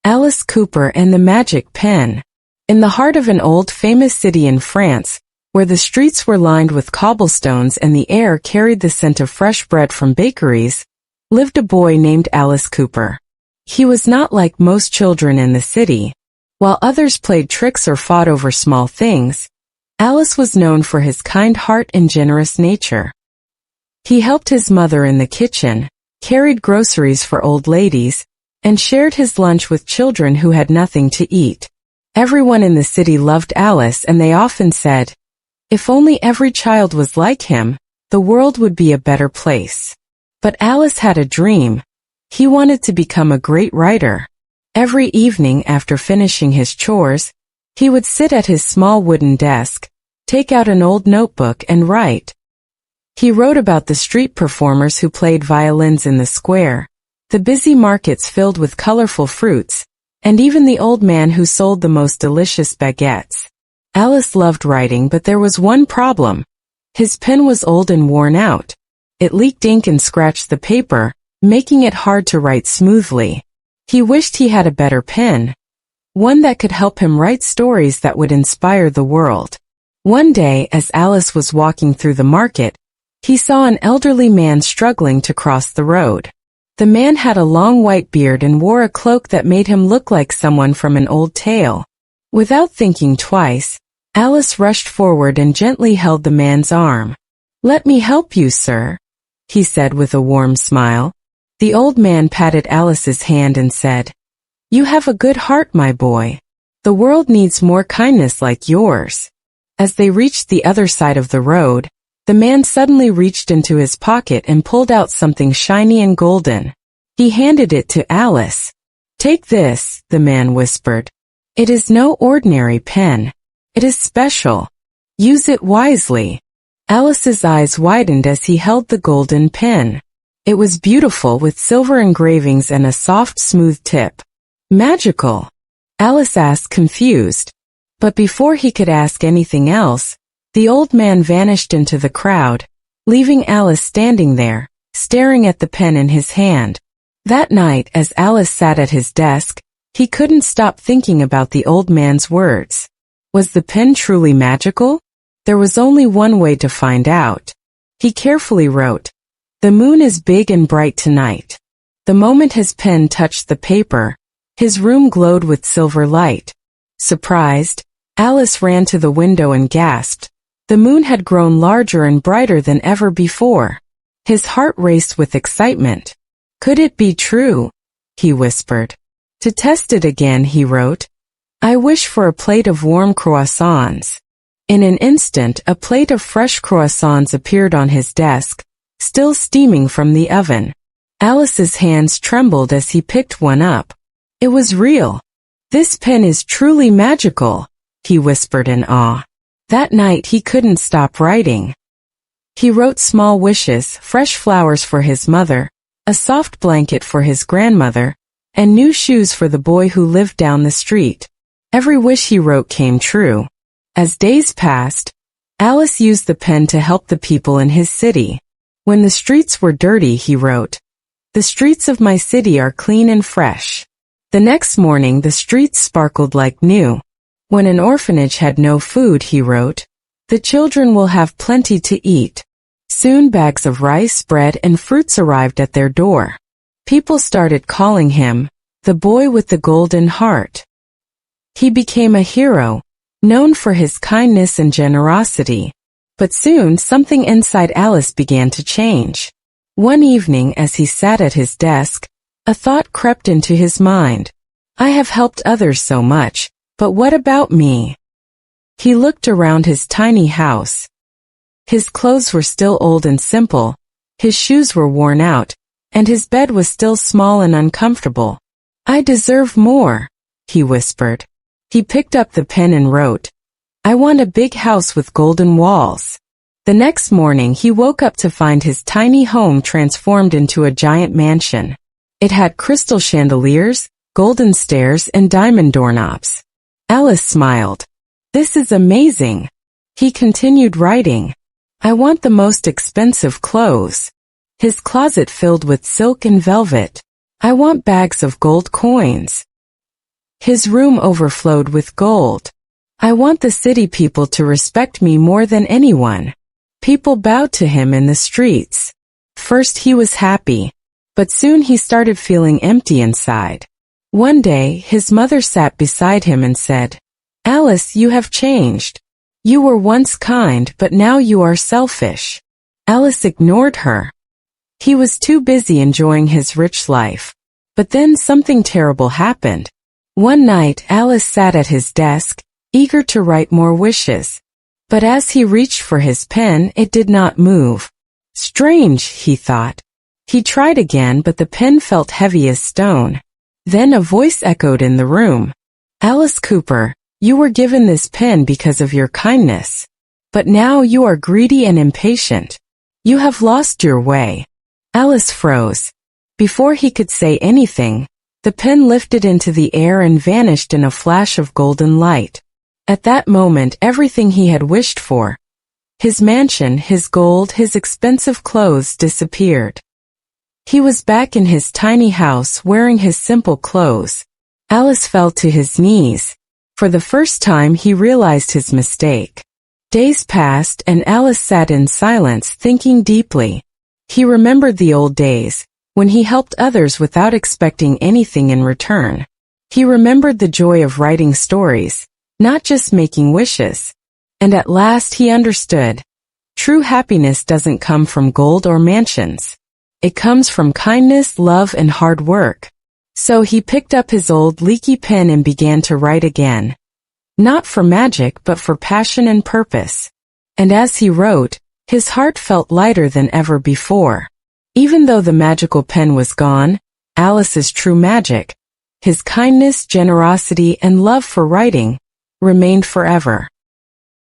Alice Cooper and the Magic Pen. In the heart of an old famous city in France, where the streets were lined with cobblestones and the air carried the scent of fresh bread from bakeries, lived a boy named Alice Cooper. He was not like most children in the city. While others played tricks or fought over small things, Alice was known for his kind heart and generous nature. He helped his mother in the kitchen, carried groceries for old ladies, and shared his lunch with children who had nothing to eat. Everyone in the city loved Alice, and they often said, "If only every child was like him, the world would be a better place." But Alice had a dream. He wanted to become a great writer. Every evening after finishing his chores, he would sit at his small wooden desk, take out an old notebook and write. He wrote about the street performers who played violins in the square, the busy markets filled with colorful fruits, and even the old man who sold the most delicious baguettes. Alice loved writing, but there was one problem. His pen was old and worn out. It leaked ink and scratched the paper, making it hard to write smoothly. He wished he had a better pen, one that could help him write stories that would inspire the world. One day, as Alice was walking through the market, he saw an elderly man struggling to cross the road. The man had a long white beard and wore a cloak that made him look like someone from an old tale. Without thinking twice, Alice rushed forward and gently held the man's arm. "Let me help you, sir," he said with a warm smile. The old man patted Alice's hand and said, "You have a good heart, my boy. The world needs more kindness like yours." As they reached the other side of the road, the man suddenly reached into his pocket and pulled out something shiny and golden. He handed it to Alice. "Take this," the man whispered. "It is no ordinary pen. It is special. Use it wisely." Alice's eyes widened as he held the golden pen. It was beautiful, with silver engravings and a soft, smooth tip. "Magical?" Alice asked, confused. But before he could ask anything else, the old man vanished into the crowd, leaving Alice standing there, staring at the pen in his hand. That night, as Alice sat at his desk, he couldn't stop thinking about the old man's words. Was the pen truly magical? There was only one way to find out. He carefully wrote, "The moon is big and bright tonight." The moment his pen touched the paper, his room glowed with silver light. Surprised, Alice ran to the window and gasped. The moon had grown larger and brighter than ever before. His heart raced with excitement. "Could it be true?" he whispered. To test it again, he wrote, "I wish for a plate of warm croissants." In an instant, a plate of fresh croissants appeared on his desk, still steaming from the oven. Alice's hands trembled as he picked one up. It was real. "This pen is truly magical," he whispered in awe. That night he couldn't stop writing. He wrote small wishes, fresh flowers for his mother, a soft blanket for his grandmother, and new shoes for the boy who lived down the street. Every wish he wrote came true. As days passed, Alice used the pen to help the people in his city. When the streets were dirty, he wrote, "The streets of my city are clean and fresh." The next morning the streets sparkled like new. When an orphanage had no food, he wrote, "The children will have plenty to eat." Soon bags of rice, bread, and fruits arrived at their door. People started calling him, "the boy with the golden heart." He became a hero, known for his kindness and generosity. But soon something inside Alice began to change. One evening, as he sat at his desk, a thought crept into his mind. "I have helped others so much. But what about me?" He looked around his tiny house. His clothes were still old and simple, his shoes were worn out, and his bed was still small and uncomfortable. "I deserve more," he whispered. He picked up the pen and wrote, "I want a big house with golden walls." The next morning he woke up to find his tiny home transformed into a giant mansion. It had crystal chandeliers, golden stairs, and diamond doorknobs. Alice smiled. "This is amazing." He continued writing. "I want the most expensive clothes. His closet filled with silk and velvet. I want bags of gold coins." His room overflowed with gold. I want the city people to respect me more than anyone. People bowed to him in the streets. First he was happy, but soon he started feeling empty inside. One day, his mother sat beside him and said, "Alice, you have changed. You were once kind, but now you are selfish." Alice ignored her. He was too busy enjoying his rich life. But then something terrible happened. One night, Alice sat at his desk, eager to write more wishes. But as he reached for his pen, it did not move. Strange, he thought. He tried again, but the pen felt heavy as stone. Then a voice echoed in the room. "Alice Cooper, you were given this pen because of your kindness. But now you are greedy and impatient. You have lost your way." Alice froze. Before he could say anything, the pen lifted into the air and vanished in a flash of golden light. At that moment, everything he had wished for, his mansion, his gold, his expensive clothes, disappeared. He was back in his tiny house wearing his simple clothes. Alice fell to his knees. For the first time he realized his mistake. Days passed and Alice sat in silence, thinking deeply. He remembered the old days, when he helped others without expecting anything in return. He remembered the joy of writing stories, not just making wishes. And at last he understood. True happiness doesn't come from gold or mansions. It comes from kindness, love, and hard work. So he picked up his old leaky pen and began to write again. Not for magic, but for passion and purpose. And as he wrote, his heart felt lighter than ever before. Even though the magical pen was gone, Alice's true magic, his kindness, generosity, and love for writing, remained forever.